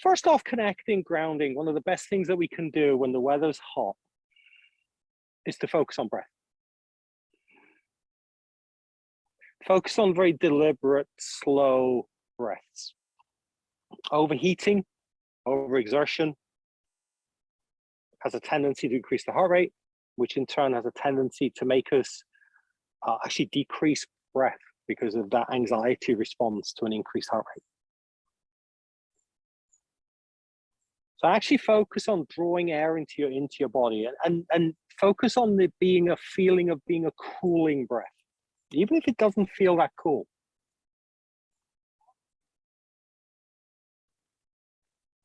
First off, connecting, grounding. One of the best things that we can do when the weather's hot is to focus on breath. Focus on very deliberate, slow breaths. Overheating, overexertion has a tendency to increase the heart rate, which in turn has a tendency to make us actually decrease breath because of that anxiety response to an increased heart rate. So actually focus on drawing air into your body and focus on it being a feeling of being a cooling breath, even if it doesn't feel that cool.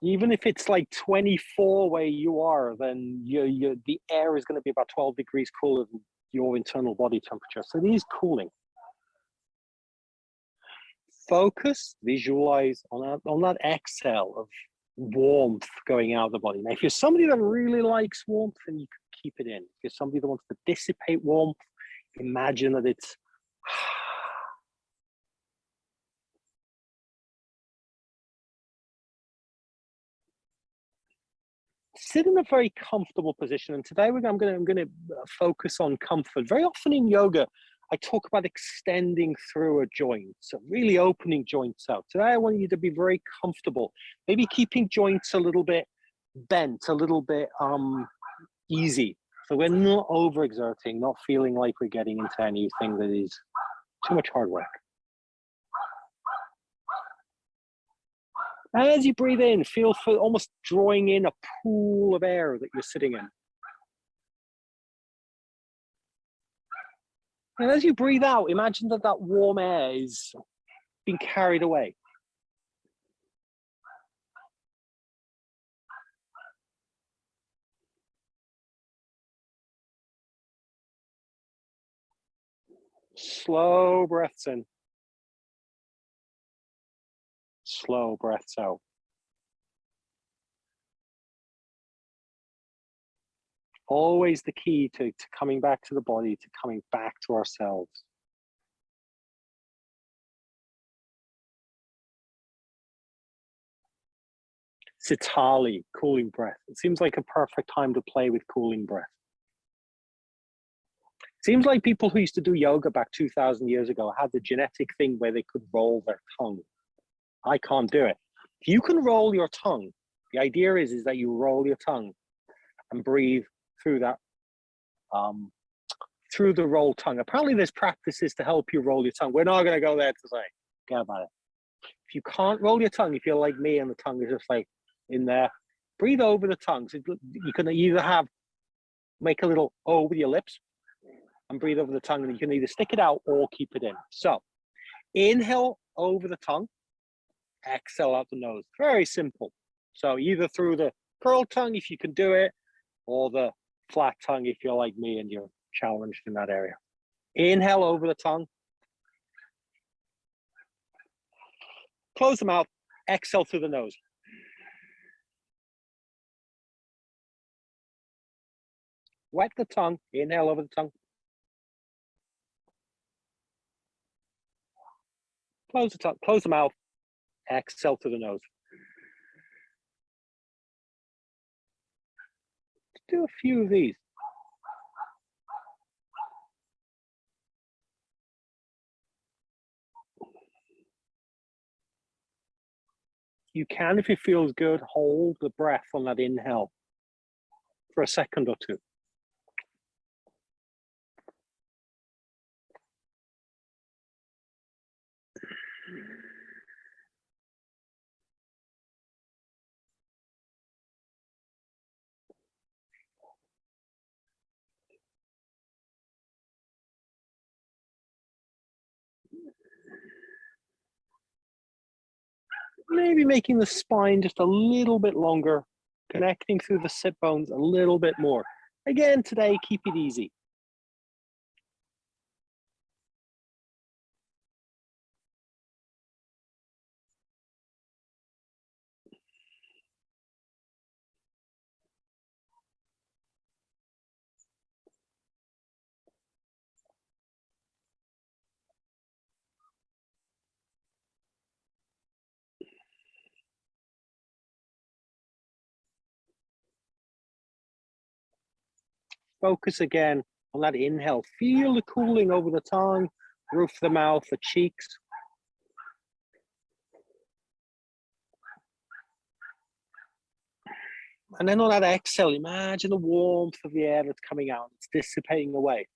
Even if it's like 24 where you are, then the air is going to be about 12 degrees cooler than your internal body temperature. So it is cooling. Focus, visualize on that exhale of warmth going out of the body. Now, if you're somebody that really likes warmth, then you can keep it in. If you're somebody that wants to dissipate warmth, imagine that it's sit in a very comfortable position. And today I'm going to focus on comfort. Very often in yoga, I talk about extending through a joint, so really opening joints out. Today, I want you to be very comfortable, maybe keeping joints a little bit bent, a little bit easy. So we're not overexerting, not feeling like we're getting into anything that is too much hard work. And as you breathe in, feel for almost drawing in a pool of air that you're sitting in. And as you breathe out, imagine that that warm air is being carried away. Slow breaths in. Slow breaths out. Always the key to coming back to the body, to coming back to ourselves. Sitali, cooling breath. It seems like a perfect time to play with cooling breath. Seems like people who used to do yoga back 2,000 years ago had the genetic thing where they could roll their tongue. I can't do it. If you can roll your tongue, the idea is that you roll your tongue and breathe through that, through the roll tongue. Apparently there's practices to help you roll your tongue. We're not going to go there today. Forget about it. If you can't roll your tongue, if you're like me and the tongue is just like in there, breathe over the tongue. So you can either make a little O with your lips and breathe over the tongue, and you can either stick it out or keep it in. So inhale over the tongue, exhale out the nose. Very simple. So either through the curled tongue if you can do it, or the flat tongue if you're like me and you're challenged in that area. Inhale over the tongue. Close the mouth, exhale through the nose. Wet the tongue, inhale over the tongue. Close the tongue, close the mouth, exhale through the nose. Let's do a few of these. You can, if it feels good, hold the breath on that inhale for a second or two. Maybe making the spine just a little bit longer, connecting through the sit bones a little bit more. Again, today, keep it easy. Focus again on that inhale. Feel the cooling over the tongue, roof of the mouth, the cheeks. And then on that exhale, imagine the warmth of the air that's coming out. It's dissipating away.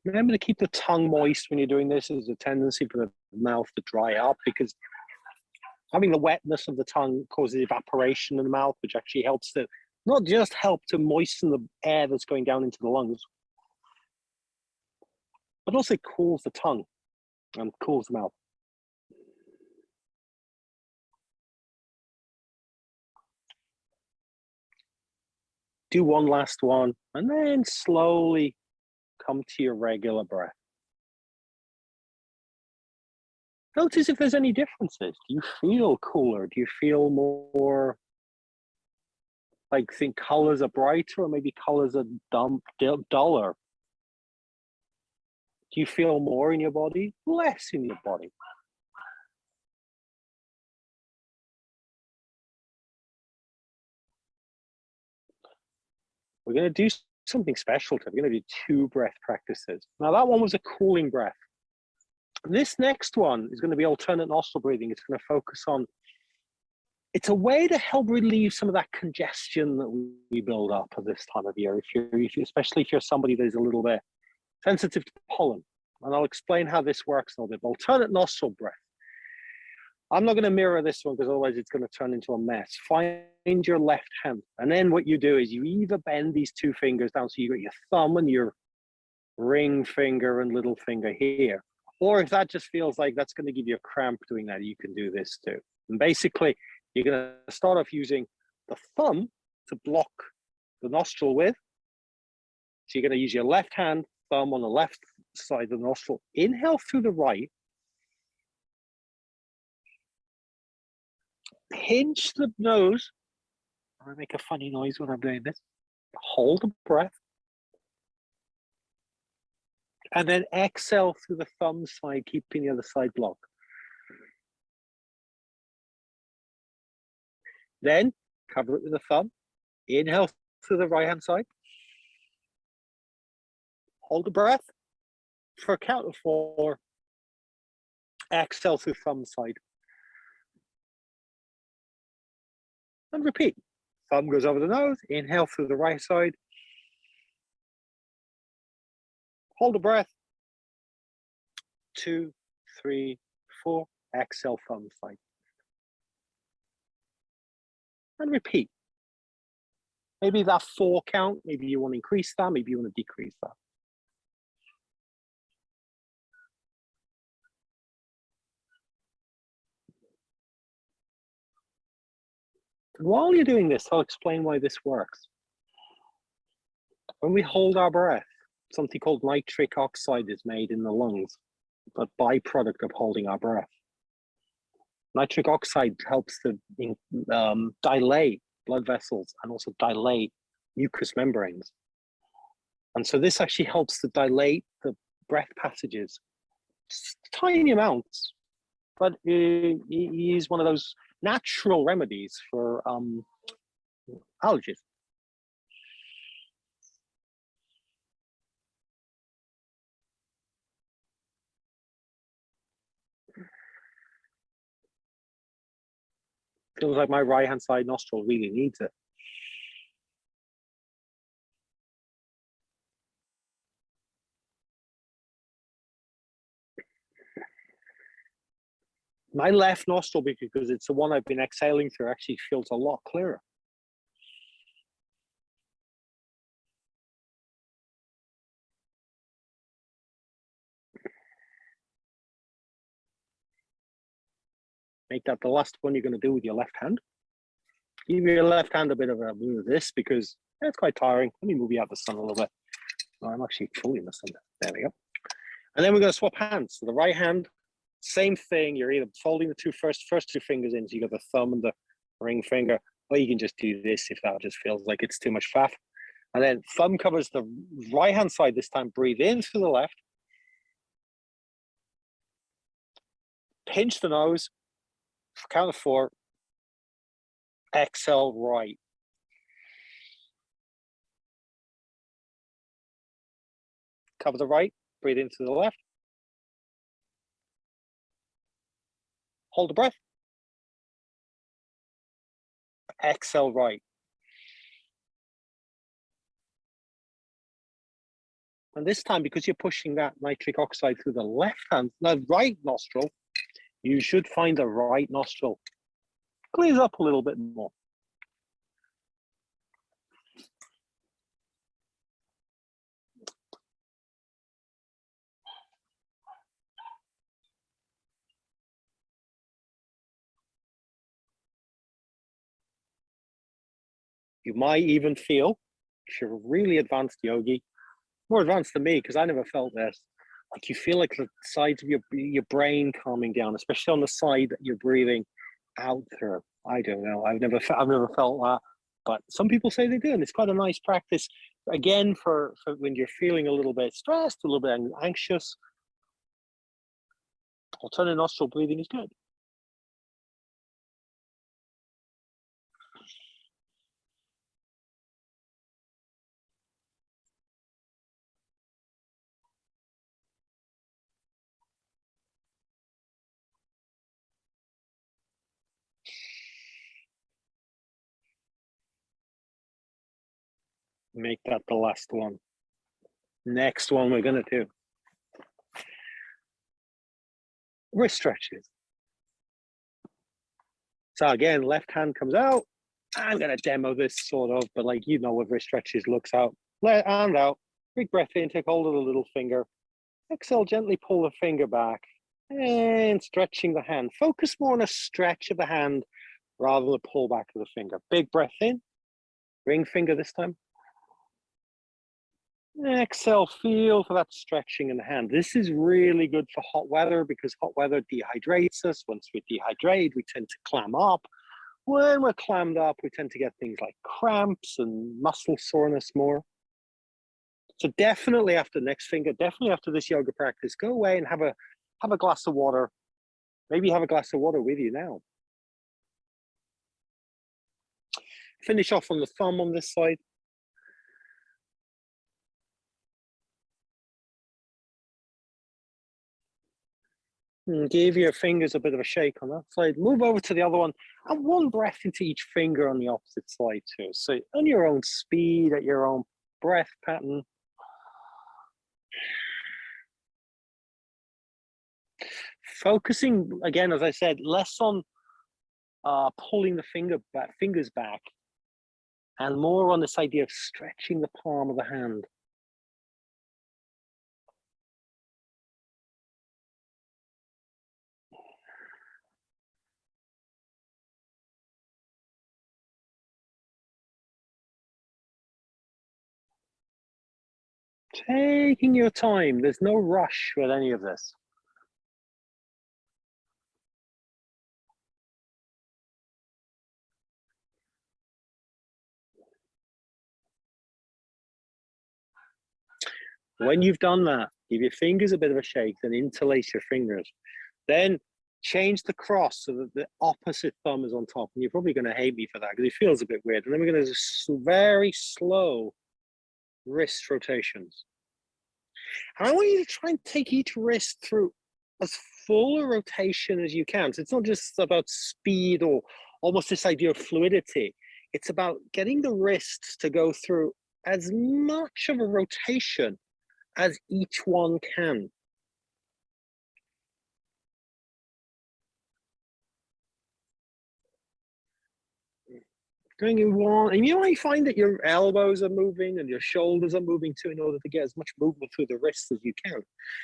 Remember to keep the tongue moist when you're doing this. There's a tendency for the mouth to dry up because having the wetness of the tongue causes evaporation in the mouth, which actually helps to not just help to moisten the air that's going down into the lungs, but also cools the tongue and cools the mouth. Do one last one, and then slowly come to your regular breath. Notice if there's any differences. Do you feel cooler? Do you feel more like think colors are brighter or maybe colors are duller? Do you feel more in your body? Less in your body? We're going to do something special today. We're going to do 2 breath practices. Now that one was a cooling breath. This next one is going to be alternate nostril breathing. It's going to focus on, it's a way to help relieve some of that congestion that we build up at this time of year, especially if you're somebody that is a little bit sensitive to pollen. And I'll explain how this works a little bit. Alternate nostril breath. I'm not going to mirror this one because otherwise it's going to turn into a mess. Find your left hand. And then what you do is you either bend these 2 fingers down. So you got your thumb and your ring finger and little finger here. Or if that just feels like that's going to give you a cramp doing that, you can do this too. And basically, you're going to start off using the thumb to block the nostril with. So you're going to use your left hand, thumb on the left side of the nostril. Inhale through the right. Pinch the nose. I make a funny noise when I'm doing this. Hold the breath. And then exhale through the thumb side, keeping the other side blocked. Then cover it with the thumb. Inhale through the right hand side. Hold the breath. For a count of 4, exhale through thumb side. And repeat. Thumb goes over the nose. Inhale through the right side. Hold the breath. 2, 3, 4. Exhale thumb side. And repeat. Maybe that 4 count. Maybe you want to increase that. Maybe you want to decrease that. While you're doing this, I'll explain why this works. When we hold our breath, something called nitric oxide is made in the lungs, a byproduct of holding our breath. Nitric oxide helps to dilate blood vessels and also dilate mucous membranes. And so this actually helps to dilate the breath passages, tiny amounts, but it is one of those natural remedies for allergies. Feels like my right hand side nostril really needs it. My left nostril, because it's the one I've been exhaling through, actually feels a lot clearer. Make that the last one you're going to do with your left hand. Give your left hand a bit of a move of this because it's quite tiring. Let me move you out the sun a little bit. Oh, I'm actually fully in the sun. There we go. And then we're going to swap hands. So the right hand, same thing. You're either folding the first two fingers in, so you got the thumb and the ring finger, or you can just do this if that just feels like it's too much faff. And then thumb covers the right hand side this time. Breathe in through the left. Pinch the nose. Count of 4. Exhale right. Cover the right. Breathe into the left. Hold the breath. Exhale right. And this time, because you're pushing that nitric oxide through the right nostril, you should find the right nostril clears up a little bit more. You might even feel, if you're a really advanced yogi, more advanced than me, because I never felt this, like you feel like the sides of your brain calming down, especially on the side that you're breathing out through. I don't know. I've never felt that, but some people say they do, and it's quite a nice practice. Again, for when you're feeling a little bit stressed, a little bit anxious, alternate nostril breathing is good. Make that the last one. Next one we're going to do wrist stretches. So again, left hand comes out. I'm going to demo this sort of, but like, you know what wrist stretches looks out. Let hand out. Big breath in, take hold of the little finger. Exhale, gently pull the finger back and stretching the hand. Focus more on a stretch of the hand rather than a pull back of the finger. Big breath in, ring finger this time. Exhale, feel for that stretching in the hand. This is really good for hot weather because hot weather dehydrates us. Once we dehydrate, we tend to clam up. When we're clammed up, we tend to get things like cramps and muscle soreness more. So definitely after next finger, definitely after this yoga practice, go away and have a glass of water. Maybe have a glass of water with you now. Finish off on the thumb on this side. And give your fingers a bit of a shake on that side. Move over to the other one and one breath into each finger on the opposite side too. So on your own speed, at your own breath pattern. Focusing, again, as I said, less on pulling the fingers back and more on this idea of stretching the palm of the hand. Taking your time. There's no rush with any of this. When you've done that, give your fingers a bit of a shake, then interlace your fingers. Then change the cross so that the opposite thumb is on top. And you're probably going to hate me for that because it feels a bit weird. And then we're going to do very slow wrist rotations. And I want you to try and take each wrist through as full a rotation as you can. So it's not just about speed or almost this idea of fluidity. It's about getting the wrists to go through as much of a rotation as each one can. Going in one, and you might find that your elbows are moving and your shoulders are moving too in order to get as much movement through the wrists as you can.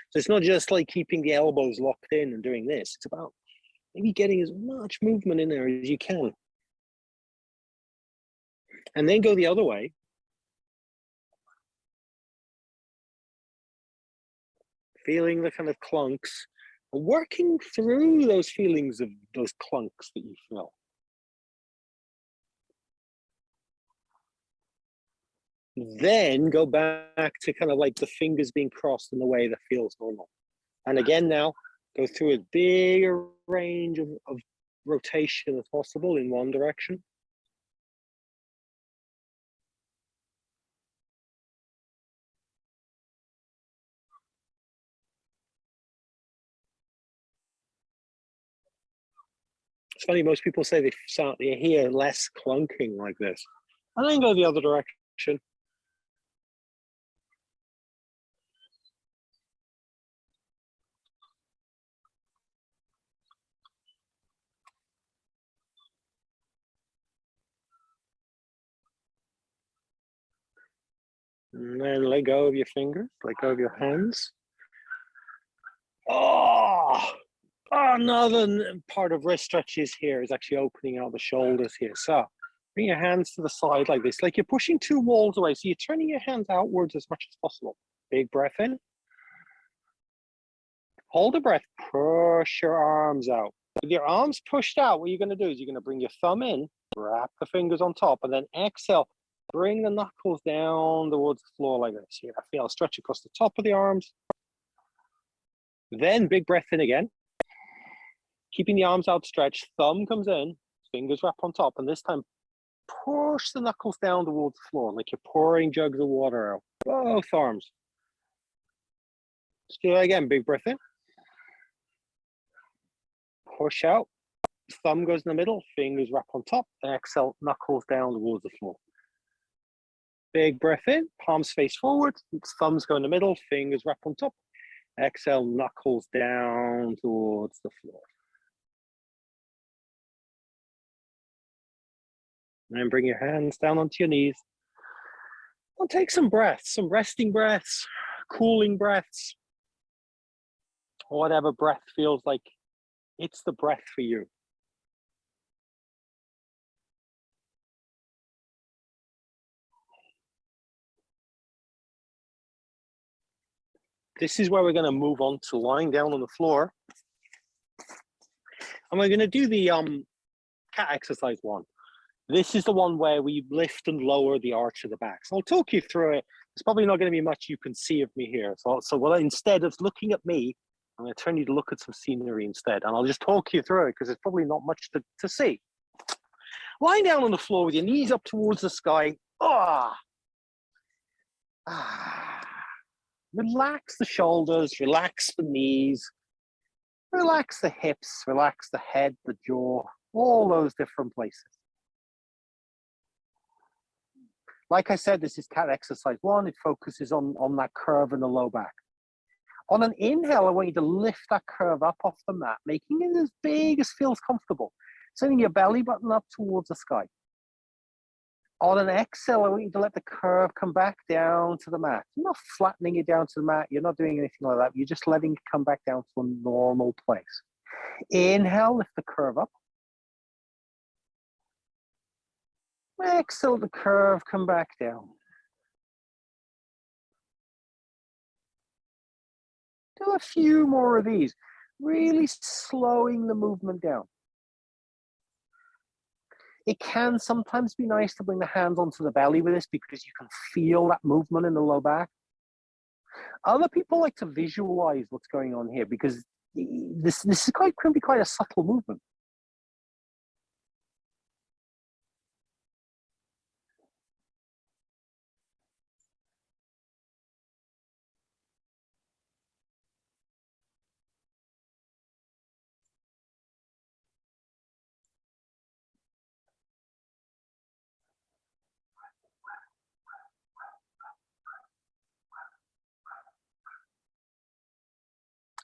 So it's not just like keeping the elbows locked in and doing this. It's about Maybe getting as much movement in there as you can. And then go the other way. Feeling the kind of clunks, working through those feelings of those clunks that you feel. Then go back to kind of like the fingers being crossed in the way that feels normal. And again, now go through as big a range of rotation as possible in one direction. It's funny, most people say they hear less clunking like this. And then go the other direction. And then let go of your fingers, let go of your hands. Oh, another part of wrist stretches here is actually opening out the shoulders here. So bring your hands to the side like this, like you're pushing two walls away. So you're turning your hands outwards as much as possible. Big breath in. Hold the breath, push your arms out. With your arms pushed out, what you're going to do is you're going to bring your thumb in, wrap the fingers on top, and then exhale. Bring the knuckles down towards the floor like this. Here, feel stretch across the top of the arms. Then big breath in again. Keeping the arms outstretched, thumb comes in, fingers wrap on top, and this time push the knuckles down towards the floor like you're pouring jugs of water out. Both arms. Let's do that again. Big breath in. Push out. Thumb goes in the middle, fingers wrap on top, and exhale, knuckles down towards the floor. Big breath in, palms face forward, thumbs go in the middle, fingers wrap on top. Exhale, knuckles down towards the floor. And then bring your hands down onto your knees. And take some breaths, some resting breaths, cooling breaths. Whatever breath feels like it's the breath for you. This is where we're going to move on to lying down on the floor. And we're going to do the cat exercise one. This is the one where we lift and lower the arch of the back. So I'll talk you through it. There's probably not going to be much you can see of me here. So well, instead of looking at me, I'm going to turn you to look at some scenery instead. And I'll just talk you through it because there's probably not much to see. Lying down on the floor with your knees up towards the sky. Relax the shoulders, relax the knees, relax the hips, relax the head, the jaw, all those different places. Like I said, this is cat exercise one. It focuses on that curve in the low back. On an inhale, I want you to lift that curve up off the mat, making it as big as feels comfortable. Sending your belly button up towards the sky. On an exhale, I want you to let the curve come back down to the mat. You're not flattening it down to the mat. You're not doing anything like that. You're just letting it come back down to a normal place. Inhale, lift the curve up. Exhale, the curve, come back down. Do a few more of these, really slowing the movement down. It can sometimes be nice to bring the hands onto the belly with this because you can feel that movement in the low back. Other people like to visualize what's going on here because this is can be quite a subtle movement.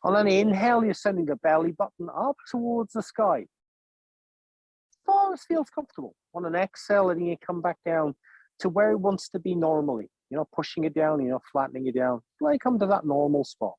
On an inhale, you're sending the belly button up towards the sky. As far as feels comfortable. On an exhale, and you come back down to where it wants to be normally. You're not pushing it down, you're not flattening it down. Let it come to that normal spot.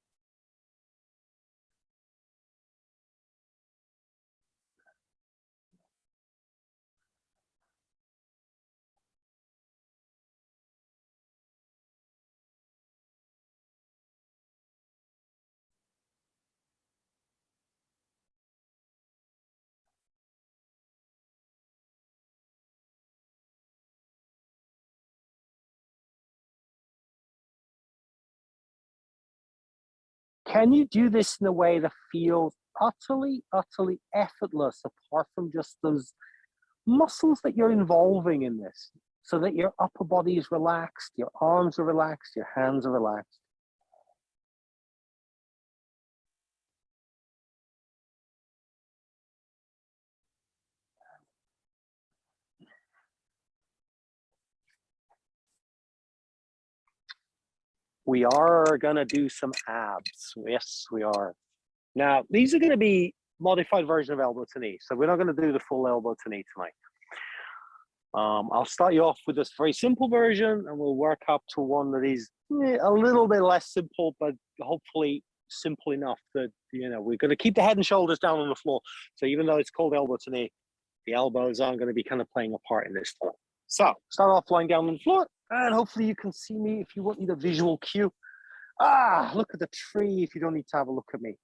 Can you do this in a way that feels utterly, utterly effortless, apart from just those muscles that you're involving in this, so that your upper body is relaxed, your arms are relaxed, your hands are relaxed? We are going to do some abs. Yes, we are. Now, these are going to be modified version of elbow to knee. So we're not going to do the full elbow to knee tonight. I'll start you off with this very simple version, and we'll work up to one that is a little bit less simple, but hopefully simple enough that, you know, we're going to keep the head and shoulders down on the floor. So even though it's called elbow to knee, the elbows aren't going to be kind of playing a part in this one. So start off lying down on the floor, and hopefully you can see me if you want me the visual cue. Look at the tree if you don't need to have a look at me.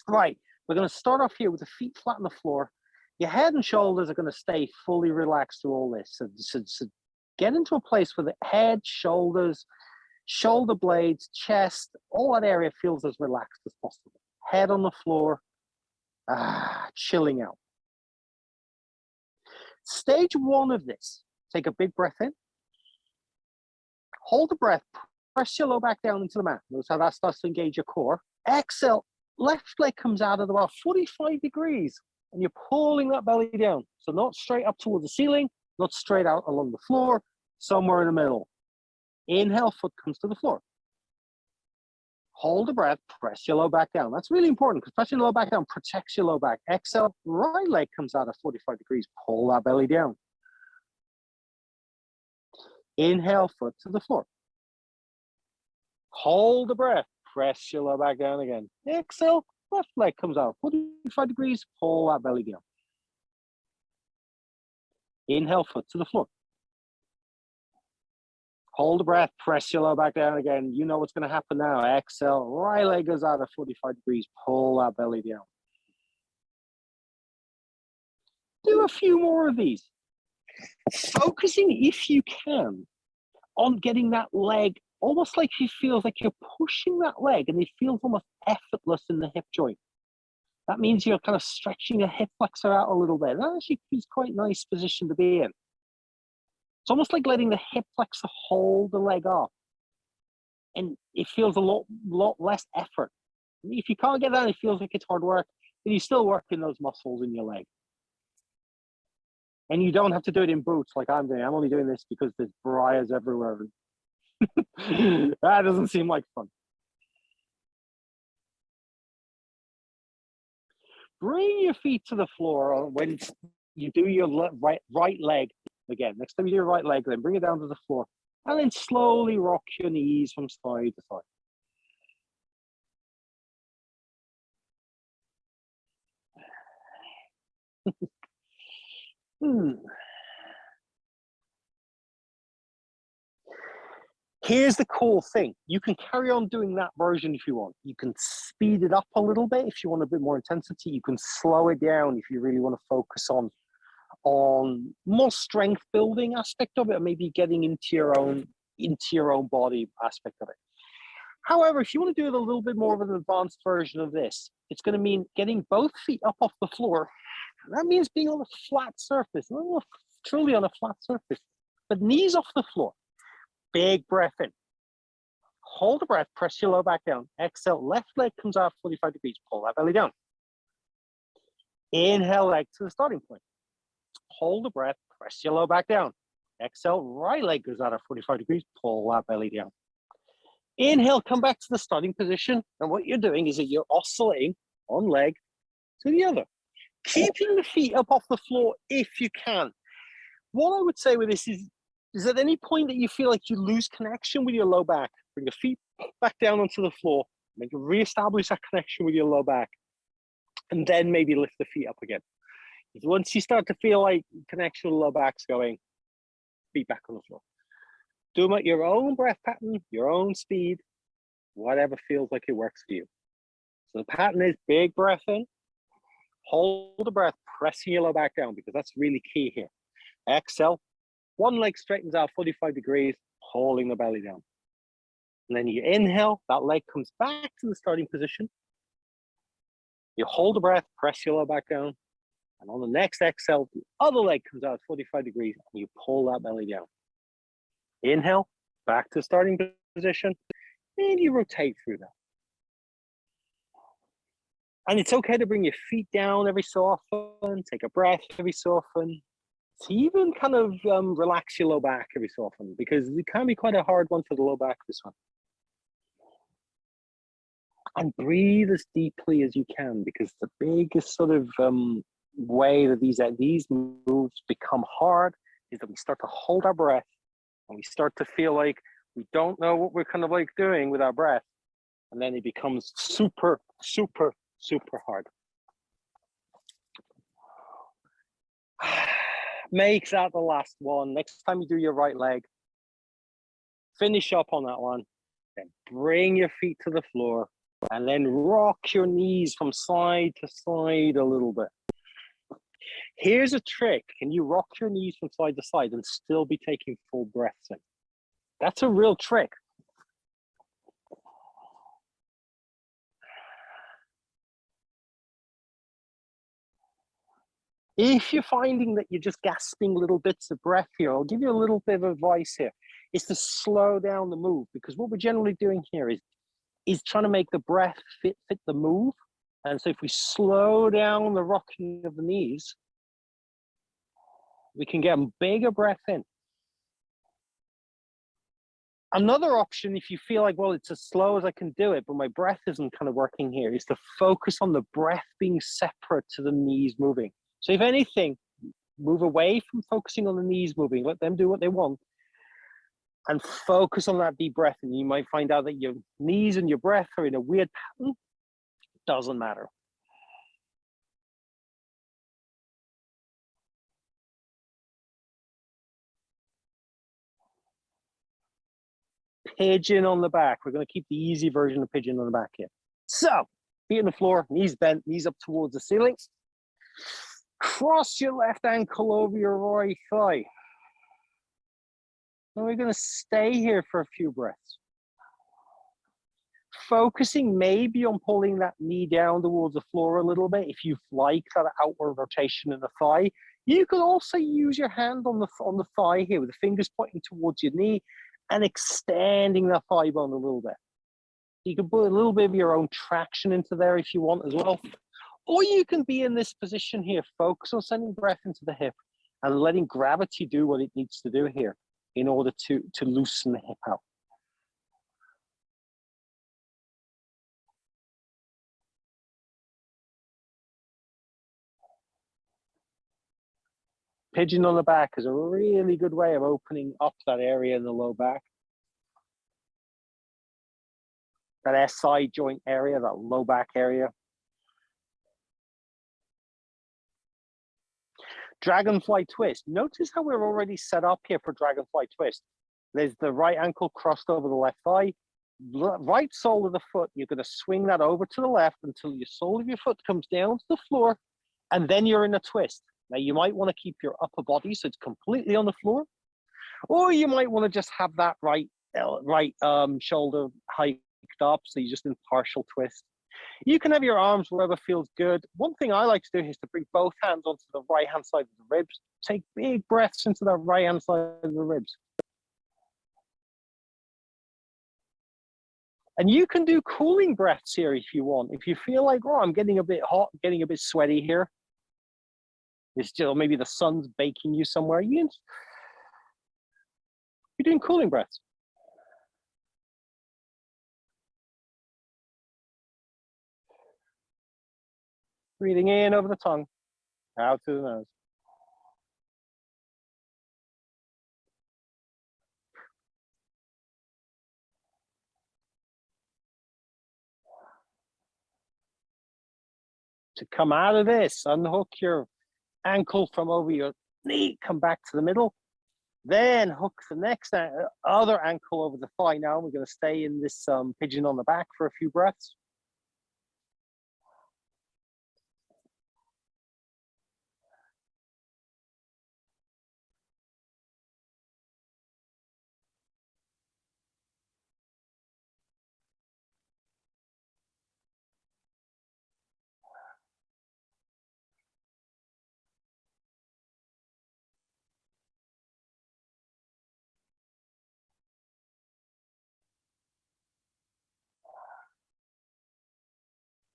Right, we're going to start off here with the feet flat on the floor. Your head and shoulders are going to stay fully relaxed through all this. So get into a place where the head, shoulders, shoulder blades, chest, all that area feels as relaxed as possible. Head on the floor, chilling out. Stage one of this, take a big breath in. Hold the breath, press your low back down into the mat. Notice how that starts to engage your core. Exhale, left leg comes out at about 45 degrees, and you're pulling that belly down. So not straight up towards the ceiling, not straight out along the floor, somewhere in the middle. Inhale, foot comes to the floor. Hold the breath, press your low back down. That's really important because pressing the low back down protects your low back. Exhale, right leg comes out at 45 degrees. Pull that belly down. Inhale, foot to the floor. Hold the breath, press your low back down again. Exhale, left leg comes out, 45 degrees, pull that belly down. Inhale, foot to the floor. Hold the breath, press your low back down again. You know what's going to happen now. Exhale, right leg goes out at 45 degrees, pull that belly down. Do a few more of these. Focusing, if you can, on getting that leg almost like it feels like you're pushing that leg and it feels almost effortless in the hip joint. That means you're kind of stretching your hip flexor out a little bit. That actually is quite a nice position to be in. It's almost like letting the hip flexor hold the leg off. And it feels a lot less effort. If you can't get that, it feels like it's hard work, then you're still working those muscles in your leg. And you don't have to do it in boots like I'm doing. I'm only doing this because there's briars everywhere. That doesn't seem like fun. Bring your feet to the floor when you do your right leg. Again, next time you do your right leg, then bring it down to the floor. And then slowly rock your knees from side to side. Here's the cool thing. You can carry on doing that version if you want. You can speed it up a little bit if you want a bit more intensity. You can slow it down if you really want to focus on more strength building aspect of it, or maybe getting into your own body aspect of it. However, if you want to do it a little bit more of an advanced version of this, it's going to mean getting both feet up off the floor. That means being on a flat surface, not truly on a flat surface, but knees off the floor. Big breath in. Hold the breath, press your low back down. Exhale, left leg comes out 45 degrees. Pull that belly down. Inhale, leg to the starting point. Hold the breath, press your low back down. Exhale, right leg goes out at 45 degrees. Pull that belly down. Inhale, come back to the starting position. And what you're doing is that you're oscillating one leg to the other, keeping the feet up off the floor if you can. What I would say with this is at any point that you feel like you lose connection with your low back, bring your feet back down onto the floor, make you reestablish that connection with your low back, and then maybe lift the feet up again. Once you start to feel like connection with the low back's going, feet back on the floor. Do them at your own breath pattern, your own speed, whatever feels like it works for you. So the pattern is big breath in, hold the breath, pressing your low back down because that's really key here. Exhale. One leg straightens out 45 degrees, holding the belly down. And then you inhale, that leg comes back to the starting position. You hold the breath, press your lower back down. And on the next exhale, the other leg comes out 45 degrees and you pull that belly down. Inhale, back to starting position, and you rotate through that. And it's okay to bring your feet down every so often, take a breath every so often, to even kind of relax your low back every so often, because it can be quite a hard one for the low back, this one. And breathe as deeply as you can, because the biggest sort of way that these moves become hard is that we start to hold our breath and we start to feel like we don't know what we're kind of like doing with our breath. And then it becomes super, super, super hard. Make that the last one. Next time you do your right leg, finish up on that one. Then bring your feet to the floor and then rock your knees from side to side a little bit. Here's a trick. Can you rock your knees from side to side and still be taking full breaths in? That's a real trick. If you're finding that you're just gasping little bits of breath here, I'll give you a little bit of advice here. Is to slow down the move, because what we're generally doing here is trying to make the breath fit the move. And so if we slow down the rocking of the knees, we can get a bigger breath in. Another option, if you feel like, well, it's as slow as I can do it, but my breath isn't kind of working here, is to focus on the breath being separate to the knees moving. So if anything, move away from focusing on the knees moving, let them do what they want, and focus on that deep breath. And you might find out that your knees and your breath are in a weird pattern. Doesn't matter. Pigeon on the back. We're going to keep the easy version of pigeon on the back here. So, feet on the floor, knees bent, knees up towards the ceiling. Cross your left ankle over your right thigh. And we're going to stay here for a few breaths. Focusing maybe on pulling that knee down towards the floor a little bit. If you like that outward rotation in the thigh, you can also use your hand on the thigh here with the fingers pointing towards your knee and extending that thigh bone a little bit. You can put a little bit of your own traction into there if you want as well. Or you can be in this position here, focus on sending breath into the hip and letting gravity do what it needs to do here in order to loosen the hip out. Pigeon on the back is a really good way of opening up that area in the low back. That SI joint area, that low back area. Dragonfly twist. Notice how we're already set up here for dragonfly twist. There's the right ankle crossed over the left thigh. Right sole of the foot, you're going to swing that over to the left until your sole of your foot comes down to the floor, and then you're in a twist. Now, you might want to keep your upper body so it's completely on the floor, or you might want to just have that right shoulder hiked up, so you're just in partial twist. You can have your arms wherever feels good. One thing I like to do is to bring both hands onto the right-hand side of the ribs. Take big breaths into that right-hand side of the ribs. And you can do cooling breaths here if you want. If you feel like, oh, I'm getting a bit hot, getting a bit sweaty here. It's still maybe the sun's baking you somewhere. You're doing cooling breaths. Breathing in over the tongue, out through the nose. To come out of this, unhook your ankle from over your knee, come back to the middle, then hook the next other ankle over the thigh. Now we're going to stay in this pigeon on the back for a few breaths.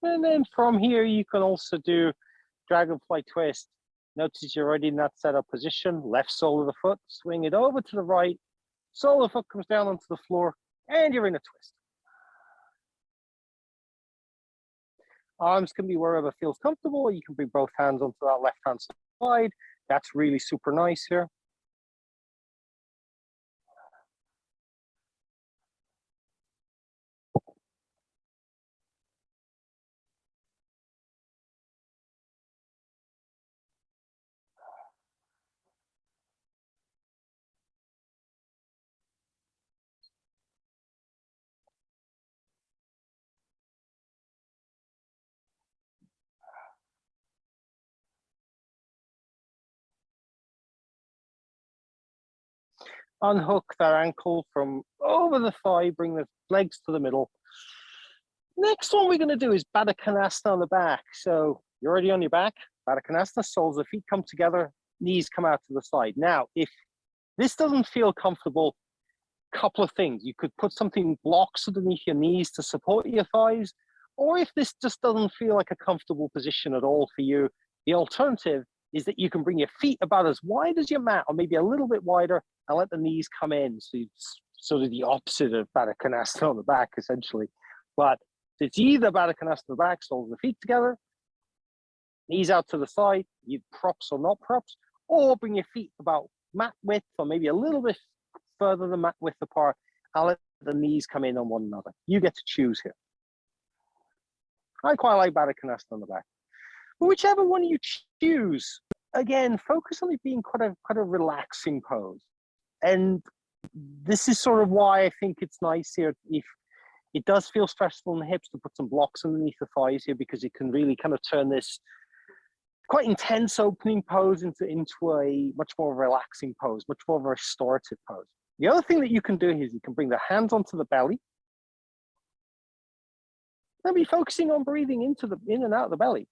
And then from here, you can also do dragonfly twist. Notice you're already in that setup position, left sole of the foot, swing it over to the right, sole of the foot comes down onto the floor, and you're in a twist. Arms can be wherever feels comfortable. You can bring both hands onto that left-hand side. That's really super nice here. Unhook that ankle from over the thigh, bring the legs to the middle. Next one we're going to do is Baddha Konasana on the back. So you're already on your back, Baddha Konasana, soles of the feet come together, knees come out to the side. Now, if this doesn't feel comfortable, couple of things. You could put something blocks underneath your knees to support your thighs, or if this just doesn't feel like a comfortable position at all for you, the alternative is that you can bring your feet about as wide as your mat, or maybe a little bit wider, and let the knees come in. So it's sort of the opposite of Baddha Konasana on the back, essentially. But it's either Baddha Konasana on the back, soles of the feet together, knees out to the side, you props or not props, or bring your feet about mat width, or maybe a little bit further than mat width apart, and let the knees come in on one another. You get to choose here. I quite like Baddha Konasana on the back. But whichever one you choose, again, focus on it being quite a relaxing pose. And this is sort of why I think it's nice here. If it does feel stressful in the hips, to put some blocks underneath the thighs here, because it can really kind of turn this quite intense opening pose into a much more relaxing pose, much more of a restorative pose. The other thing that you can do is you can bring the hands onto the belly and be focusing on breathing in and out of the belly.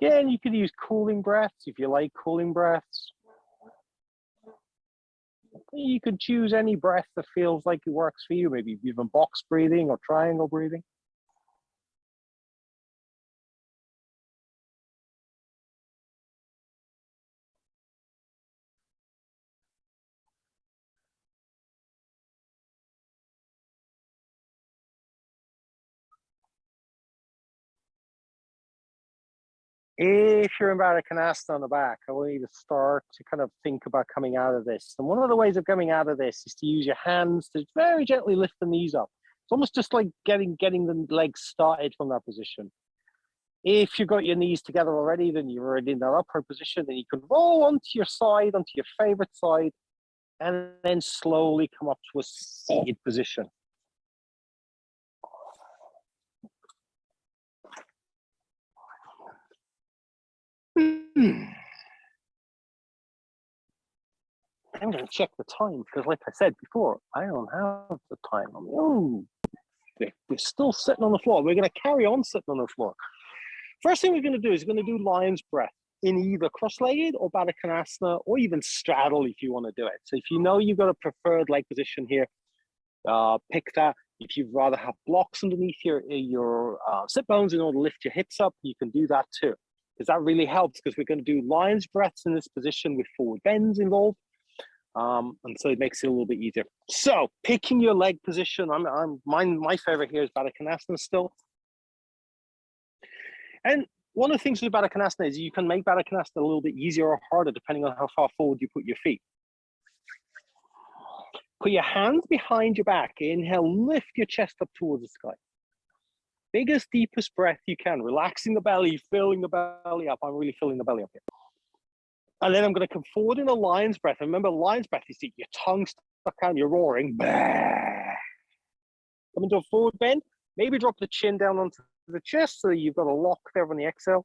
Again, you could use cooling breaths if you like cooling breaths. You could choose any breath that feels like it works for you, maybe even box breathing or triangle breathing. If you're in Baddha Konasana on the back, I want you to start to kind of think about coming out of this. And one of the ways of coming out of this is to use your hands to very gently lift the knees up. It's almost just like getting the legs started from that position. If you've got your knees together already, then you're already in that upright position, and you can roll onto your side, onto your favorite side, and then slowly come up to a seated position. I'm going to check the time because, like I said before, I don't have the time. We're still sitting on the floor. We're going to carry on sitting on the floor. First thing we're going to do is we're going to do lion's breath in either cross-legged or Baddha Konasana, or even straddle if you want to do it. So if you know you've got a preferred leg position here, pick that. If you'd rather have blocks underneath your sit bones in order to lift your hips up, you can do that too, because that really helps, because we're going to do lion's breaths in this position with forward bends involved. And so it makes it a little bit easier. So picking your leg position, my favorite here is Baddha Konasana still. And one of the things with Baddha Konasana is you can make Baddha Konasana a little bit easier or harder depending on how far forward you put your feet. Put your hands behind your back. Inhale, lift your chest up towards the sky. Biggest, deepest breath you can, relaxing the belly, filling the belly up. I'm really filling the belly up here. And then I'm going to come forward in a lion's breath. And remember, lion's breath is your tongue stuck out, you're roaring. Come into a forward bend. Maybe drop the chin down onto the chest so you've got a lock there on the exhale.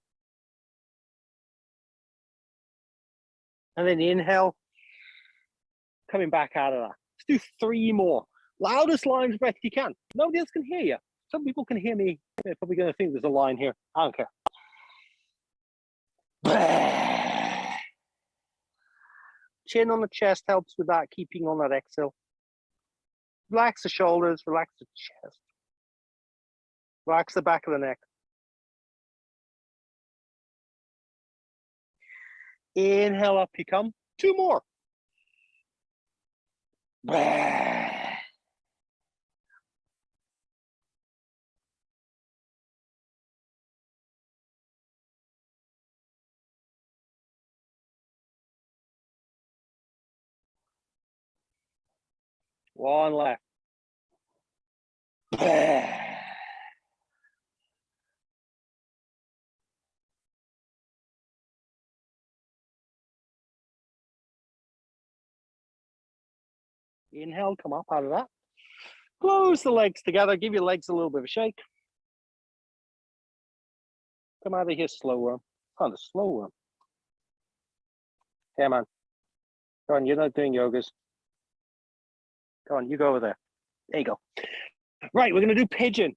And then inhale, coming back out of that. Let's do 3 more. Loudest lion's breath you can. Nobody else can hear you. Some people can hear me. They're probably going to think there's a line here. I don't care. Chin on the chest helps with that, keeping on that exhale. Relax the shoulders, relax the chest. Relax the back of the neck. Inhale, up you come. 2 more. One left. Inhale, come up out of that. Close the legs together. Give your legs a little bit of a shake. Come out of here slower. Kind of slower. Come on. Go on, you're not doing yogas. Go on, you go over there. There you go. Right, we're going to do pigeon.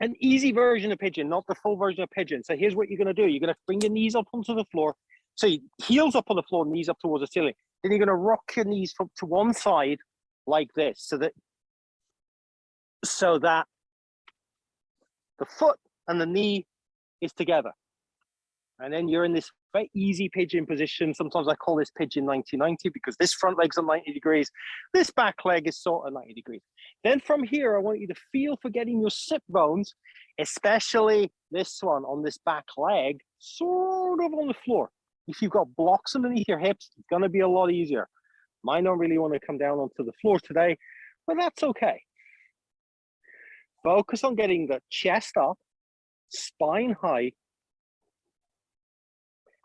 An easy version of pigeon, not the full version of pigeon. So here's what you're going to do. You're going to bring your knees up onto the floor. So heels up on the floor, knees up towards the ceiling. Then you're going to rock your knees to one side like this, so that the foot and the knee is together. And then you're in this very easy pigeon position. Sometimes I call this pigeon 90-90 because this front leg's at 90 degrees. This back leg is sort of 90 degrees. Then from here, I want you to feel for getting your sit bones, especially this one on this back leg, sort of on the floor. If you've got blocks underneath your hips, it's going to be a lot easier. Mine don't really want to come down onto the floor today, but that's okay. Focus on getting the chest up, spine high,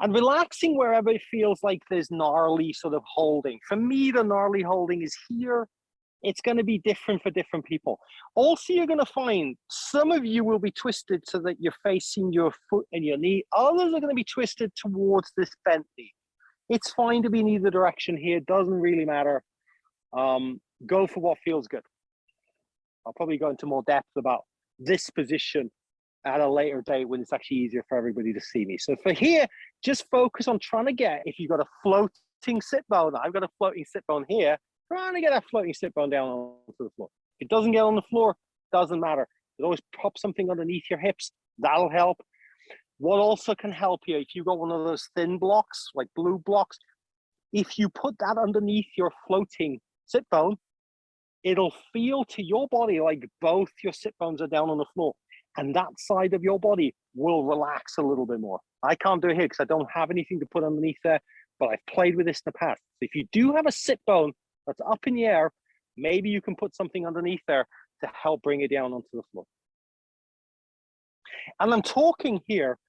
and relaxing wherever it feels like there's gnarly sort of holding. For me, the gnarly holding is here. It's going to be different for different people. Also, you're going to find some of you will be twisted so that you're facing your foot and your knee. Others are going to be twisted towards this bent knee. It's fine to be in either direction here. It doesn't really matter. Go for what feels good. I'll probably go into more depth about this position at a later date when it's actually easier for everybody to see me. So for here, just focus on trying to get, if you've got a floating sit bone, I've got a floating sit bone here, trying to get that floating sit bone down onto the floor. If it doesn't get on the floor, doesn't matter. You always pop something underneath your hips. That'll help. What also can help you, if you've got one of those thin blocks, like blue blocks, if you put that underneath your floating sit bone, it'll feel to your body like both your sit bones are down on the floor. And that side of your body will relax a little bit more. I can't do it here because I don't have anything to put underneath there, but I've played with this in the past. So if you do have a sit bone that's up in the air, maybe you can put something underneath there to help bring it down onto the floor. And I'm talking here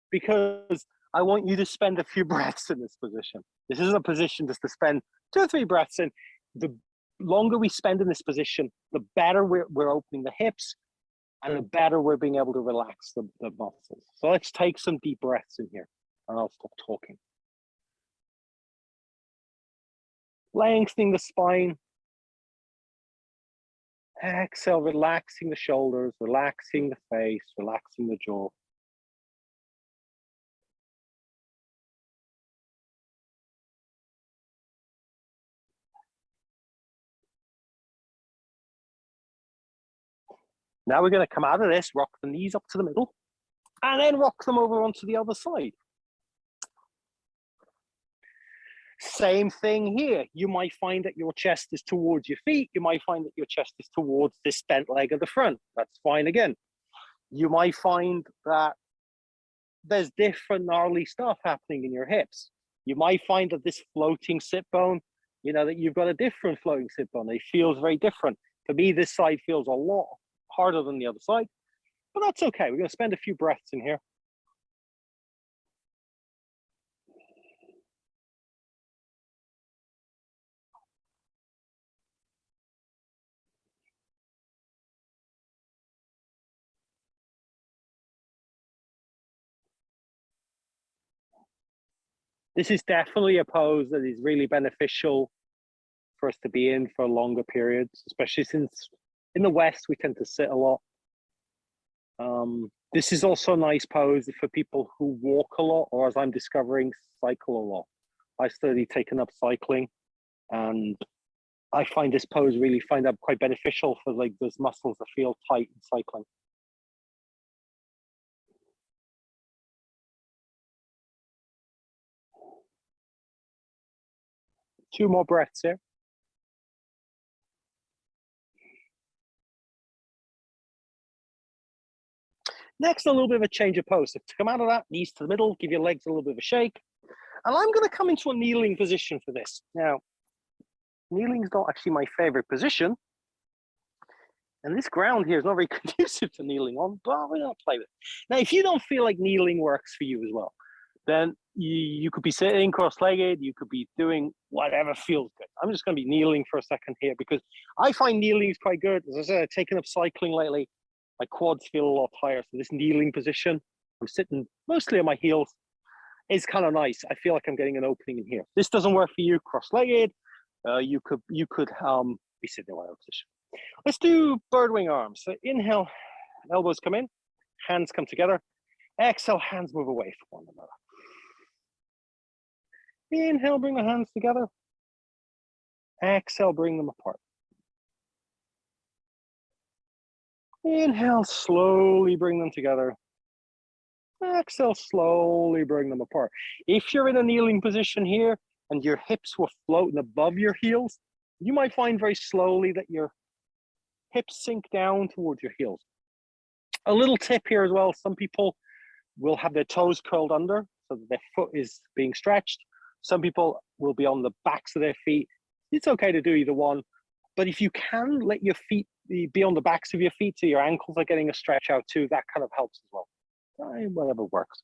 because I want you to spend a few breaths in this position. This isn't a position just to spend 2 or 3 breaths in. The longer we spend in this position, the better we're opening the hips, and the better we're being able to relax the muscles. So let's take some deep breaths in here, and I'll stop talking. Lengthening the spine. Exhale, relaxing the shoulders, relaxing the face, relaxing the jaw. Now we're going to come out of this, rock the knees up to the middle, and then rock them over onto the other side. Same thing here. You might find that your chest is towards your feet. You might find that your chest is towards this bent leg at the front. That's fine again. You might find that there's different gnarly stuff happening in your hips. You might find that this floating sit bone, you know, that you've got a different floating sit bone. It feels very different. For me, this side feels a lot harder than the other side, but that's okay. We're going to spend a few breaths in here. This is definitely a pose that is really beneficial for us to be in for longer periods, especially since in the West, we tend to sit a lot. This is also a nice pose for people who walk a lot, or as I'm discovering, cycle a lot. I started taking up cycling, and I find this pose really quite beneficial for like those muscles that feel tight in cycling. Two more breaths here. Next, a little bit of a change of pose. So to come out of that, knees to the middle, give your legs a little bit of a shake. And I'm going to come into a kneeling position for this. Now, kneeling is not actually my favorite position. And this ground here is not very conducive to kneeling on, but we're going to play with it. Now, if you don't feel like kneeling works for you as well, then you could be sitting cross-legged, you could be doing whatever feels good. I'm just going to be kneeling for a second here because I find kneeling is quite good. As I said, I've taken up cycling lately. My quads feel a lot higher. So this kneeling position, I'm sitting mostly on my heels, is kind of nice. I feel like I'm getting an opening in here. This doesn't work for you cross-legged. You could be sitting in whatever position. Let's do bird wing arms. So inhale, elbows come in, hands come together. Exhale, hands move away from one another. Inhale, bring the hands together. Exhale, bring them apart. Inhale, slowly bring them together. Exhale, slowly bring them apart. If you're in a kneeling position here and your hips were floating above your heels, you might find very slowly that your hips sink down towards your heels. A little tip here as well, some people will have their toes curled under so that their foot is being stretched. Some people will be on the backs of their feet. It's okay to do either one, but if you can let your feet be on the backs of your feet so your ankles are getting a stretch out too, that kind of helps as well. Whatever works.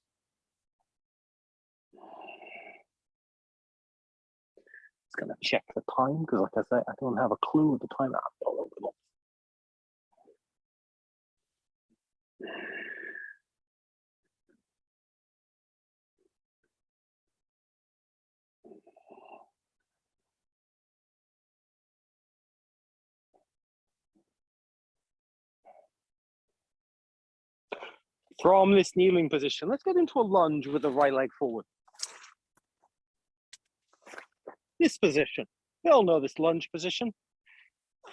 Just gonna check the time because, like I said, I don't have a clue what the time is. From this kneeling position, let's get into a lunge with the right leg forward. This position, we all know this lunge position.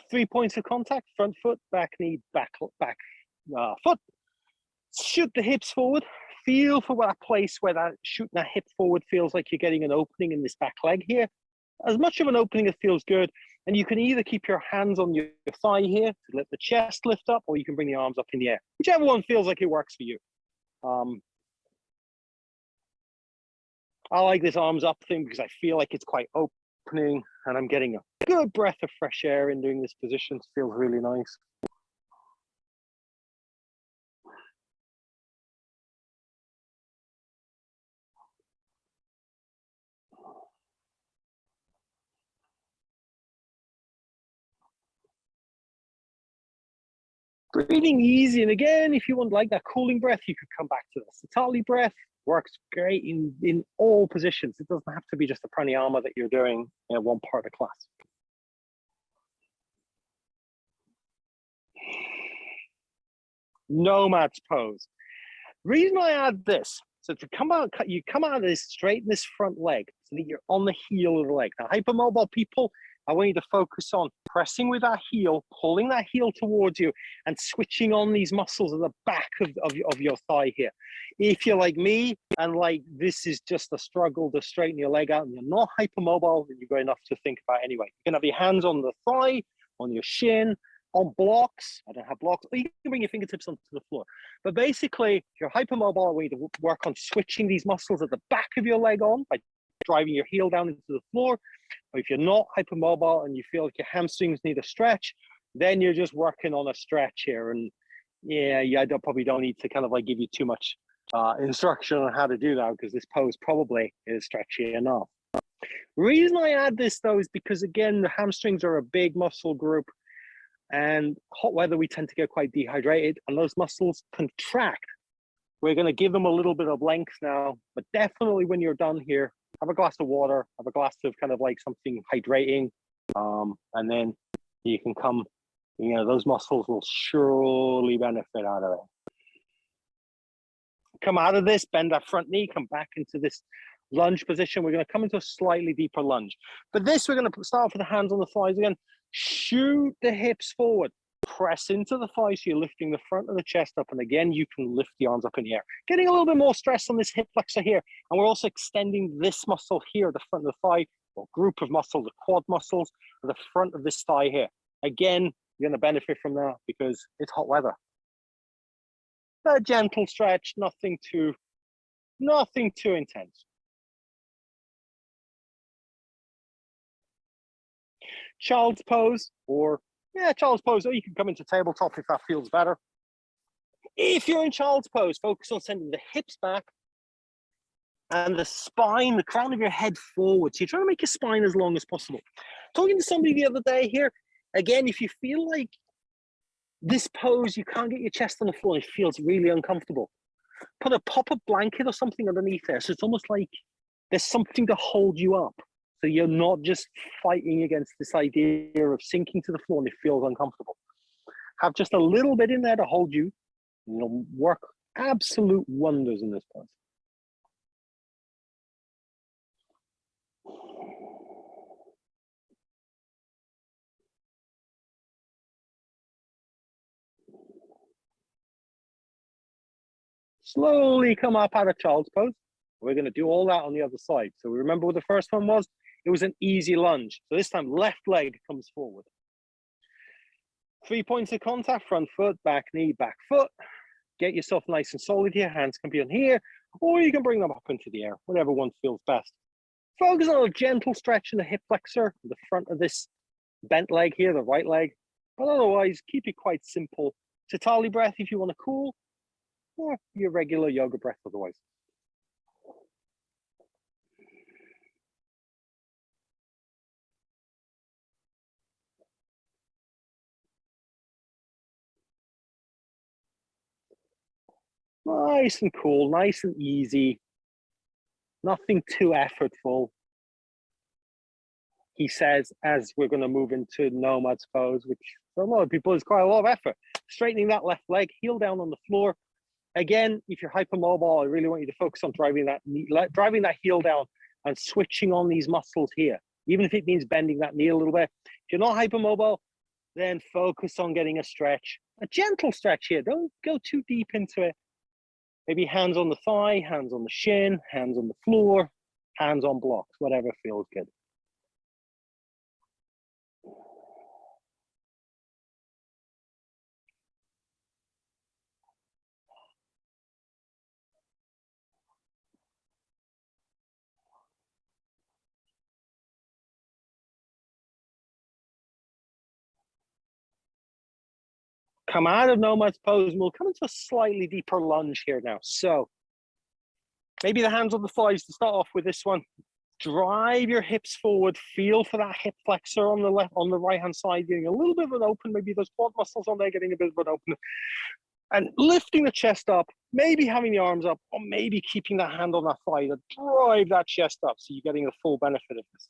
3 points of contact: front foot, back knee, back foot. Shoot the hips forward. Feel for that place where that shooting that hip forward feels like you're getting an opening in this back leg here. As much of an opening as feels good. And you can either keep your hands on your thigh here to let the chest lift up, or you can bring the arms up in the air. Whichever one feels like it works for you. I like this arms up thing because I feel like it's quite opening and I'm getting a good breath of fresh air in doing this position. It feels really nice. Breathing easy. And again, if you want like that cooling breath, you could come back to this. The Tatali breath works great in all positions. It doesn't have to be just a pranayama that you're doing in one part of the class. Nomad's pose. Reason I add this, so to come out, you come out of this, straighten this front leg so that you're on the heel of the leg. Now, hypermobile people, I want you to focus on pressing with that heel, pulling that heel towards you, and switching on these muscles at the back of your thigh here. If you're like me, and like this is just a struggle to straighten your leg out, and you're not hypermobile, then you've got enough to think about anyway. You can have your hands on the thigh, on your shin, on blocks. I don't have blocks. You can bring your fingertips onto the floor. But basically, if you're hypermobile, I want you to work on switching these muscles at the back of your leg on by driving your heel down into the floor. Or if you're not hypermobile and you feel like your hamstrings need a stretch, then you're just working on a stretch here. And yeah, I probably don't need to kind of like give you too much instruction on how to do that because this pose probably is stretchy enough. The reason I add this though is because again, the hamstrings are a big muscle group. And hot weather, we tend to get quite dehydrated and those muscles contract. We're going to give them a little bit of length now, but definitely when you're done here, have a glass of water, have a glass of kind of like something hydrating, and then you can come, you know, those muscles will surely benefit out of it. Come out of this, bend that front knee, come back into this lunge position. We're going to come into a slightly deeper lunge. But this, we're going to start off with the hands on the thighs again. Shoot the hips forward. Press into the thighs, so you're lifting the front of the chest up. And again, you can lift the arms up in the air. Getting a little bit more stress on this hip flexor here. And we're also extending this muscle here, the front of the thigh, or group of muscles, the quad muscles, the front of this thigh here. Again, you're going to benefit from that because it's hot weather. A gentle stretch, nothing too intense. Child's pose, or child's pose, or you can come into tabletop if that feels better. If you're in child's pose, focus on sending the hips back and the spine, the crown of your head forward. So you're trying to make your spine as long as possible. Talking to somebody the other day here, again, if you feel like this pose, you can't get your chest on the floor, it feels really uncomfortable, put a pop-up blanket or something underneath there. So it's almost like there's something to hold you up. So you're not just fighting against this idea of sinking to the floor and it feels uncomfortable. Have just a little bit in there to hold you. You'll work absolute wonders in this pose. Slowly come up out of child's pose. We're going to do all that on the other side. So remember what the first one was? It was an easy lunge. So this time, left leg comes forward. 3 points of contact, front foot, back knee, back foot. Get yourself nice and solid here. Hands can be on here, or you can bring them up into the air, whatever one feels best. Focus on a gentle stretch in the hip flexor, the front of this bent leg here, the right leg. But otherwise, keep it quite simple. Tatali breath if you want to cool, or your regular yoga breath otherwise. Nice and cool, nice and easy. Nothing too effortful. He says, as we're going to move into nomad's pose, which for a lot of people is quite a lot of effort. Straightening that left leg, heel down on the floor. Again, if you're hypermobile, I really want you to focus on driving that heel down and switching on these muscles here, even if it means bending that knee a little bit. If you're not hypermobile, then focus on getting a stretch, a gentle stretch here. Don't go too deep into it. Maybe hands on the thigh, hands on the shin, hands on the floor, hands on blocks, whatever feels good. Come out of nomad's pose, and we'll come into a slightly deeper lunge here now. So maybe the hands on the thighs to start off with this one. Drive your hips forward, feel for that hip flexor on the right hand side, getting a little bit of an open, maybe those quad muscles on there getting a bit of an open. And lifting the chest up, maybe having the arms up, or maybe keeping that hand on that thigh to drive that chest up so you're getting the full benefit of this.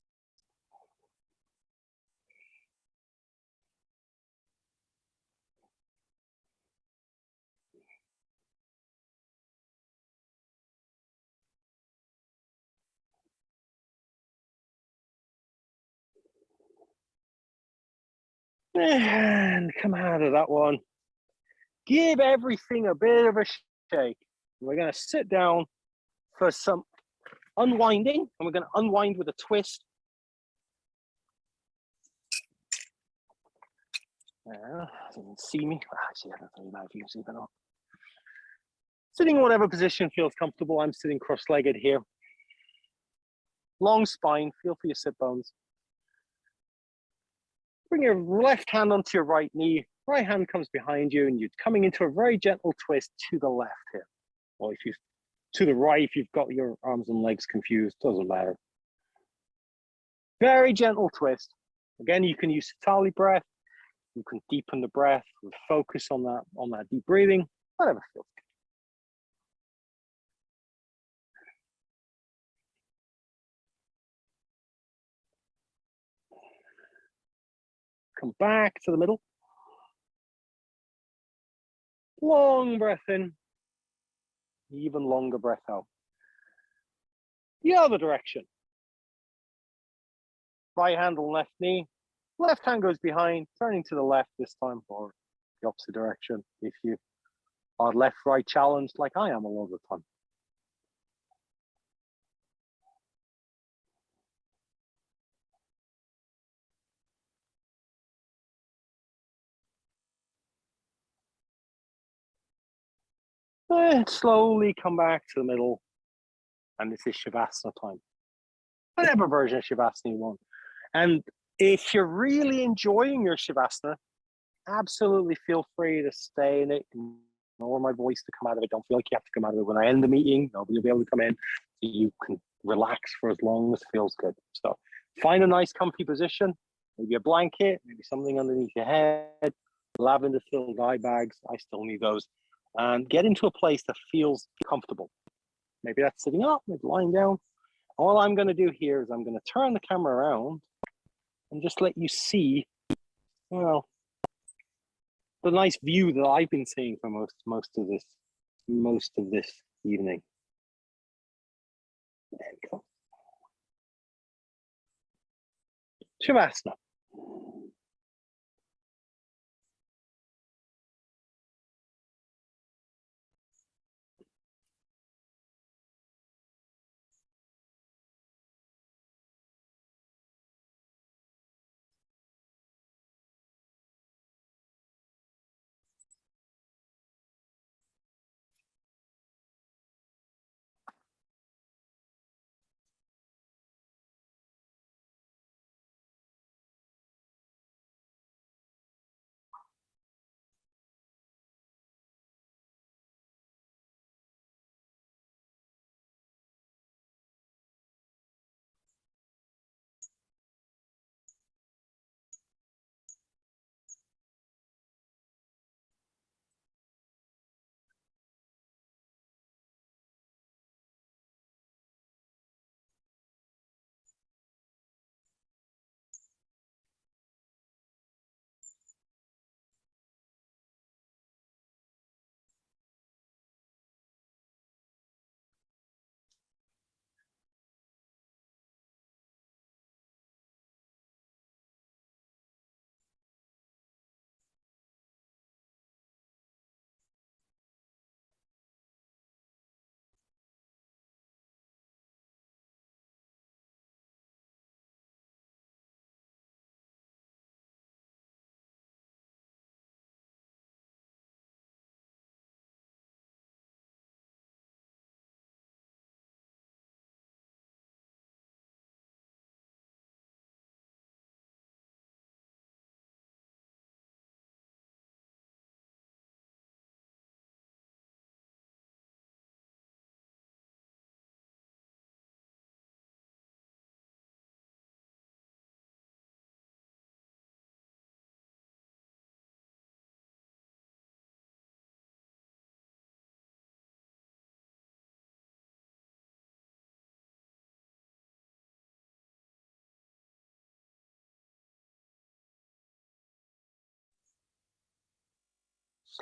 And come out of that one. Give everything a bit of a shake. We're going to sit down for some unwinding, and we're going to unwind with a twist. You can see me. Actually, I don't really know if you can see that or not. Sitting in whatever position feels comfortable. I'm sitting cross-legged here. Long spine, feel for your sit bones. Bring your left hand onto your right knee. Right hand comes behind you, and you're coming into a very gentle twist to the left here. Or if you to the right, if you've got your arms and legs confused, doesn't matter. Very gentle twist. Again, you can use Satali breath. You can deepen the breath with focus on that deep breathing, whatever feels good. Come back to the middle. Long breath in. Even longer breath out. The other direction. Right hand on left knee. Left hand goes behind, turning to the left this time, or the opposite direction if you are left-right challenged like I am a lot of the time. And slowly come back to the middle. And this is Shavasana time. Whatever version of Shavasana you want. And if you're really enjoying your Shavasana, absolutely feel free to stay in it. Ignore my voice to come out of it. Don't feel like you have to come out of it. When I end the meeting, nobody will be able to come in. You can relax for as long as feels good. So find a nice comfy position. Maybe a blanket, maybe something underneath your head. Lavender filled eye bags. I still need those. And get into a place that feels comfortable. Maybe that's sitting up, maybe lying down. All I'm going to do here is I'm going to turn the camera around and just let you see, well, the nice view that I've been seeing for most of this evening. There we go. Shavasana.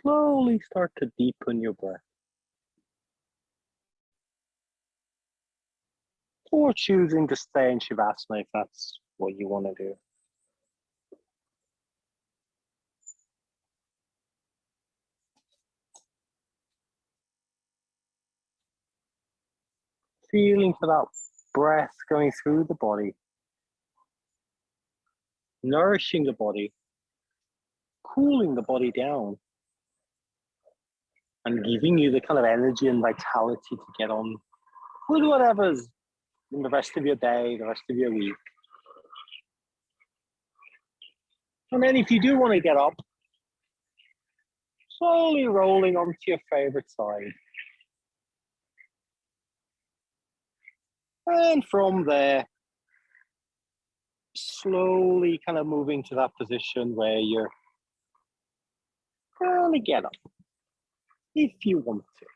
Slowly start to deepen your breath. Or choosing to stay in Shavasana if that's what you want to do. Feeling for that breath going through the body, nourishing the body, cooling the body down, and giving you the kind of energy and vitality to get on with whatever's in the rest of your day, the rest of your week. And then if you do want to get up, slowly rolling onto your favorite side. And from there, slowly kind of moving to that position where you're going to get up if you want to.